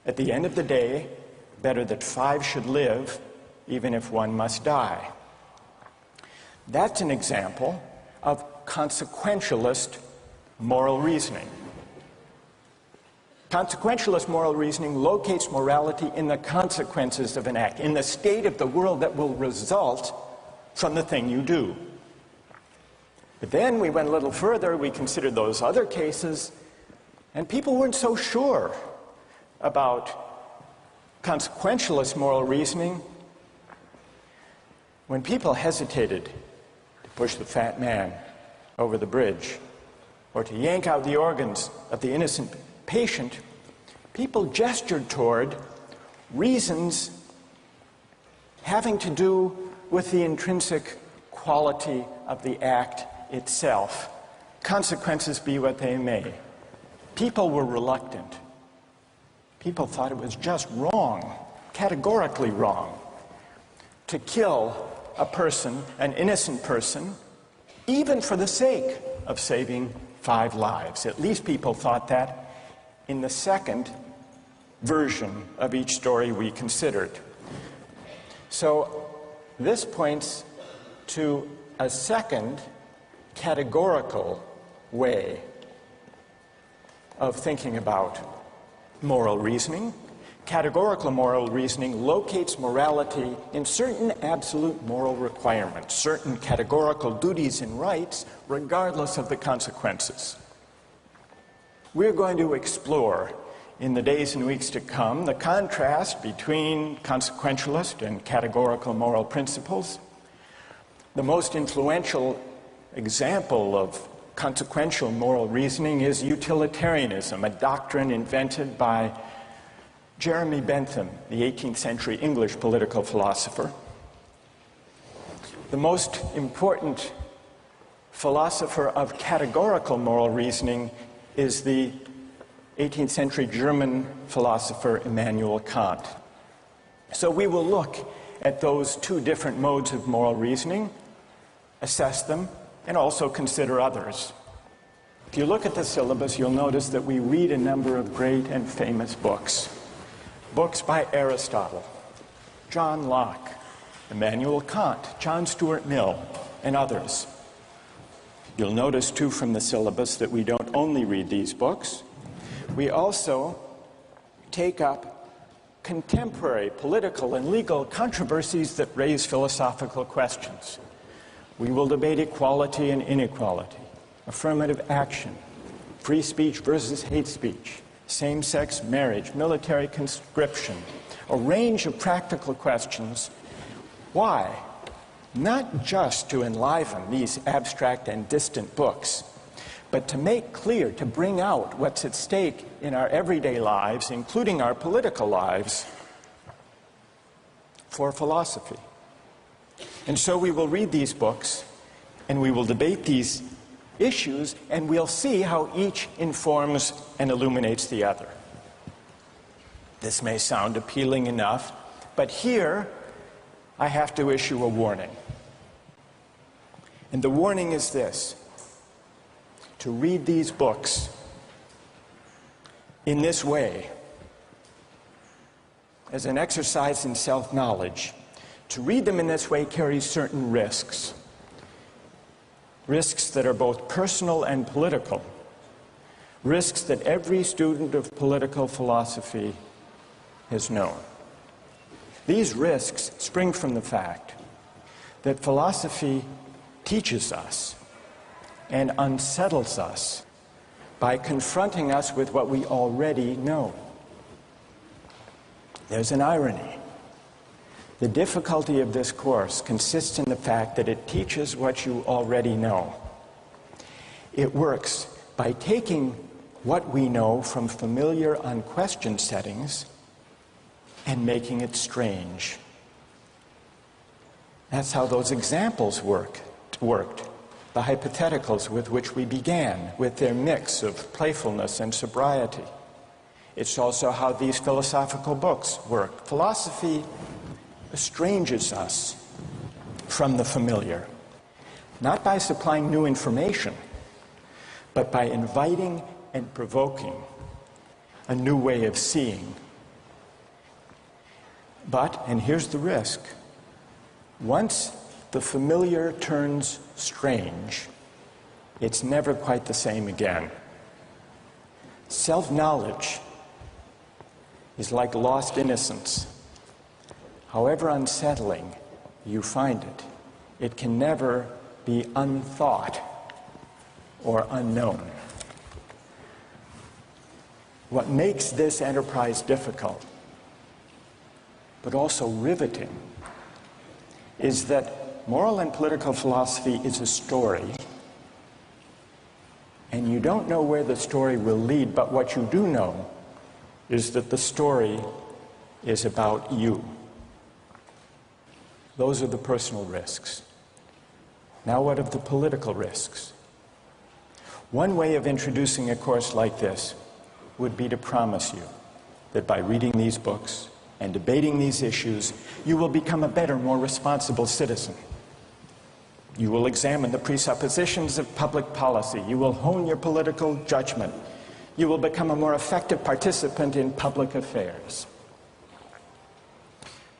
At the end of the day, better that 5 should live, even if 1 must die. That's an example of consequentialist moral reasoning. Consequentialist moral reasoning locates morality in the consequences of an act, in the state of the world that will result from the thing you do. But then we went a little further, we considered those other cases, and people weren't so sure about consequentialist moral reasoning. When people hesitated to push the fat man over the bridge or to yank out the organs of the innocent patient, people gestured toward reasons having to do with the intrinsic quality of the act itself. Consequences be what they may. People were reluctant. People thought it was just wrong, categorically wrong, to kill a person, an innocent person, even for the sake of saving 5 lives. At least people thought that in the second version of each story we considered. So this points to a second categorical way of thinking about moral reasoning. Categorical moral reasoning locates morality in certain absolute moral requirements, certain categorical duties and rights, regardless of the consequences. We're going to explore in the days and weeks to come the contrast between consequentialist and categorical moral principles. The most influential example of consequential moral reasoning is utilitarianism, a doctrine invented by Jeremy Bentham, the 18th century English political philosopher. The most important philosopher of categorical moral reasoning is the 18th century German philosopher Immanuel Kant. So we will look at those 2 different modes of moral reasoning, assess them, and also consider others. If you look at the syllabus, you'll notice that we read a number of great and famous books. Books by Aristotle, John Locke, Immanuel Kant, John Stuart Mill, and others. You'll notice, too, from the syllabus that we don't only read these books. We also take up contemporary political and legal controversies that raise philosophical questions. We will debate equality and inequality, affirmative action, free speech versus hate speech, same-sex marriage, military conscription, a range of practical questions. Why? Not just to enliven these abstract and distant books, but to make clear, to bring out what's at stake in our everyday lives, including our political lives, for philosophy. And so we will read these books, and we will debate these issues, and we'll see how each informs and illuminates the other. This may sound appealing enough, but here I have to issue a warning. And the warning is this: to read these books in this way, as an exercise in self-knowledge, to read them in this way carries certain risks. Risks that are both personal and political. Risks that every student of political philosophy has known. These risks spring from the fact that philosophy teaches us and unsettles us by confronting us with what we already know. There's an irony. The difficulty of this course consists in the fact that it teaches what you already know. It works by taking what we know from familiar, unquestioned settings and making it strange. That's how those examples worked. The hypotheticals with which we began, with their mix of playfulness and sobriety. It's also how these philosophical books work. Philosophy estranges us from the familiar, not by supplying new information, but by inviting and provoking a new way of seeing But, and here's the risk, once the familiar turns strange, it's never quite the same again. Self-knowledge is like lost innocence. However unsettling you find it, it can never be unthought or unknown. What makes this enterprise difficult, but also riveting, is that moral and political philosophy is a story, and you don't know where the story will lead, but what you do know is that the story is about you. Those are the personal risks. Now what of the political risks? One way of introducing a course like this would be to promise you that by reading these books and debating these issues, you will become a better, more responsible citizen. You will examine the presuppositions of public policy. You will hone your political judgment. You will become a more effective participant in public affairs.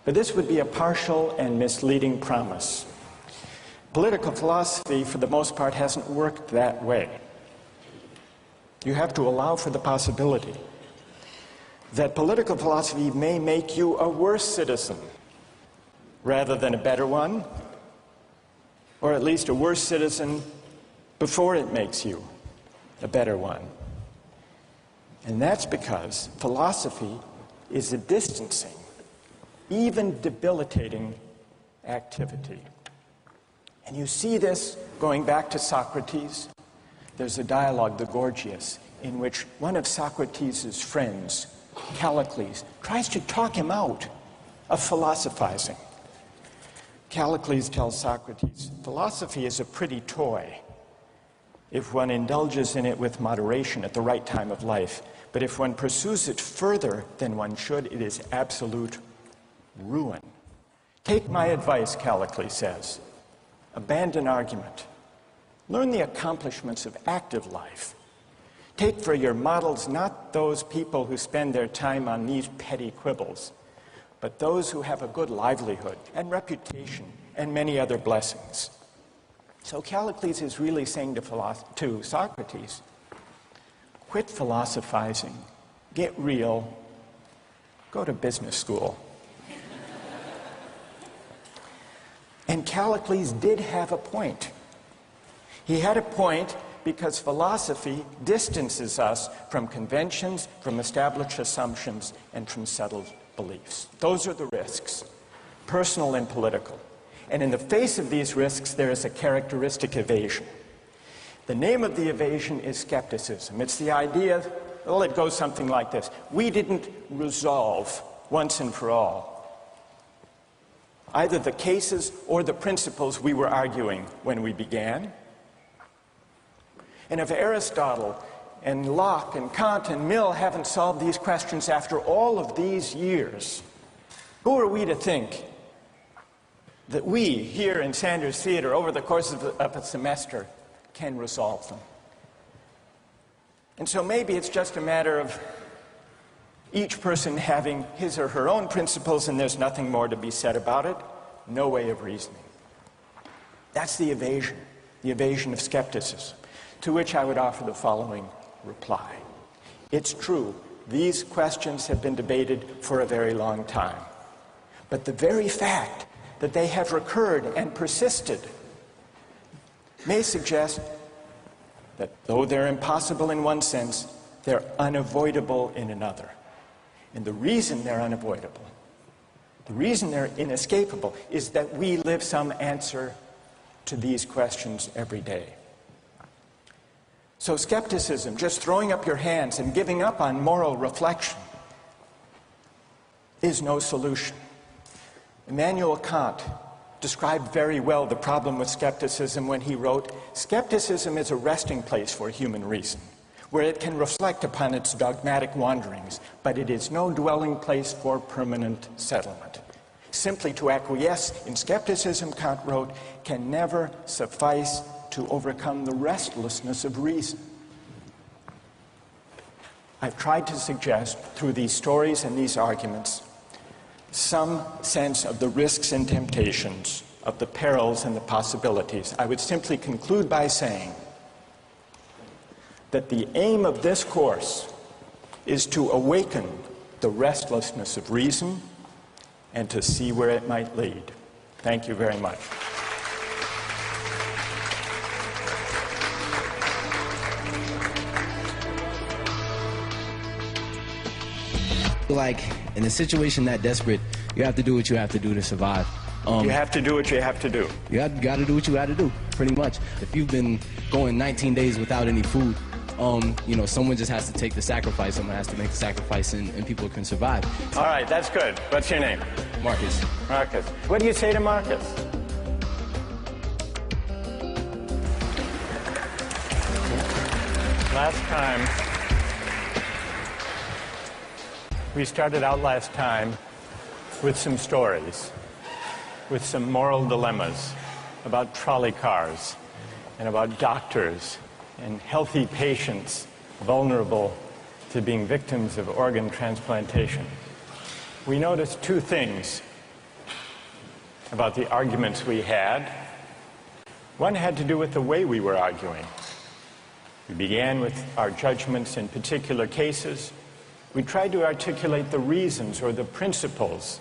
But this would be a partial and misleading promise. Political philosophy, for the most part, hasn't worked that way. You have to allow for the possibility that political philosophy may make you a worse citizen rather than a better one, or at least a worse citizen before it makes you a better one. And that's because philosophy is a distancing, even debilitating activity. And you see this going back to Socrates. There's a dialogue, the Gorgias, in which one of Socrates' friends, Callicles, tries to talk him out of philosophizing. Callicles tells Socrates, philosophy is a pretty toy if one indulges in it with moderation at the right time of life. But if one pursues it further than one should, it is absolute ruin. Take my advice, Callicles says. Abandon argument. Learn the accomplishments of active life. Take for your models not those people who spend their time on these petty quibbles, but those who have a good livelihood and reputation and many other blessings. So Callicles is really saying to Socrates, quit philosophizing, get real, go to business school. And Callicles did have a point. He had a point because philosophy distances us from conventions, from established assumptions, and from settled beliefs. Those are the risks, personal and political. And in the face of these risks, there is a characteristic evasion. The name of the evasion is skepticism. It's the idea, well, it goes something like this. We didn't resolve once and for all either the cases or the principles we were arguing when we began. And if Aristotle and Locke and Kant and Mill haven't solved these questions after all of these years, who are we to think that we here in Sanders Theatre over the course of a semester can resolve them? And so maybe it's just a matter of each person having his or her own principles and there's nothing more to be said about it. No way of reasoning. That's the evasion of skepticism, to which I would offer the following reply. It's true, these questions have been debated for a very long time. But the very fact that they have recurred and persisted may suggest that though they're impossible in one sense, they're unavoidable in another. And the reason they're unavoidable, the reason they're inescapable, is that we live some answer to these questions every day. So skepticism, just throwing up your hands and giving up on moral reflection, is no solution. Immanuel Kant described very well the problem with skepticism when he wrote, "Skepticism is a resting place for human reason, where it can reflect upon its dogmatic wanderings, but it is no dwelling place for permanent settlement. Simply to acquiesce in skepticism," Kant wrote, "can never suffice to overcome the restlessness of reason." I've tried to suggest through these stories and these arguments some sense of the risks and temptations, of the perils and the possibilities, I would simply conclude by saying that the aim of this course is to awaken the restlessness of reason and to see where it might lead. Thank you very much. Like, in a situation that desperate, you have to do what you have to do to survive. You have to do what you have to do. You got to do what you got to do, pretty much. If you've been going 19 days without any food, you know, someone just has to take the sacrifice. Someone has to make the sacrifice, and people can survive. All right, that's good. What's your name? Marcus. Marcus. What do you say to Marcus? Last time, we started out last time with some stories, with some moral dilemmas about trolley cars and about doctors and healthy patients vulnerable to being victims of organ transplantation. We noticed two things about the arguments we had. One had to do with the way we were arguing. We began with our judgments in particular cases. We tried to articulate the reasons or the principles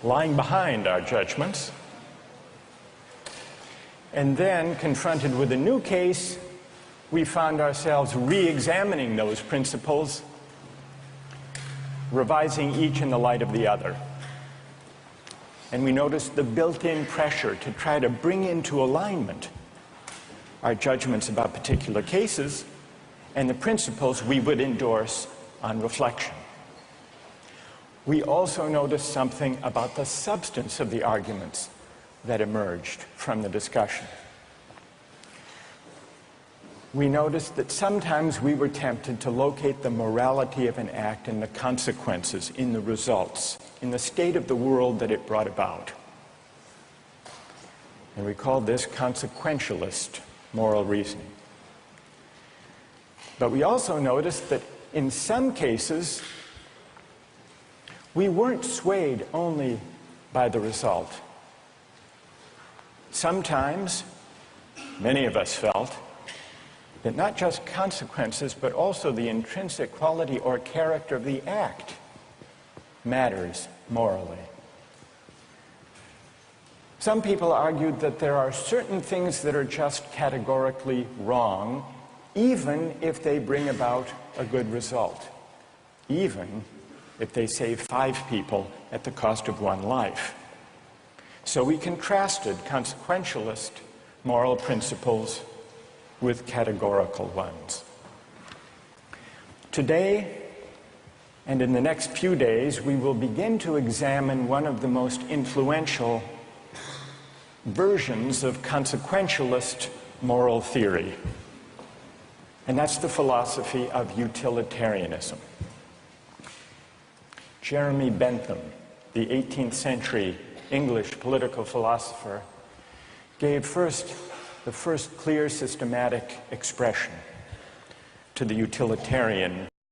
lying behind our judgments. And then, confronted with a new case, we found ourselves re-examining those principles, revising each in the light of the other. And we noticed the built-in pressure to try to bring into alignment our judgments about particular cases and the principles we would endorse on reflection. We also noticed something about the substance of the arguments that emerged from the discussion. We noticed that sometimes we were tempted to locate the morality of an act in the consequences, in the results, in the state of the world that it brought about. And we called this consequentialist moral reasoning. But we also noticed that in some cases, we weren't swayed only by the result. Sometimes, many of us felt that not just consequences, but also the intrinsic quality or character of the act matters morally. Some people argued that there are certain things that are just categorically wrong, even if they bring about a good result, even if they save 5 people at the cost of 1 life. So we contrasted consequentialist moral principles with categorical ones. Today, and in the next few days, we will begin to examine one of the most influential versions of consequentialist moral theory, and that's the philosophy of utilitarianism. Jeremy Bentham, the 18th century English political philosopher, gave the first clear systematic expression to the utilitarian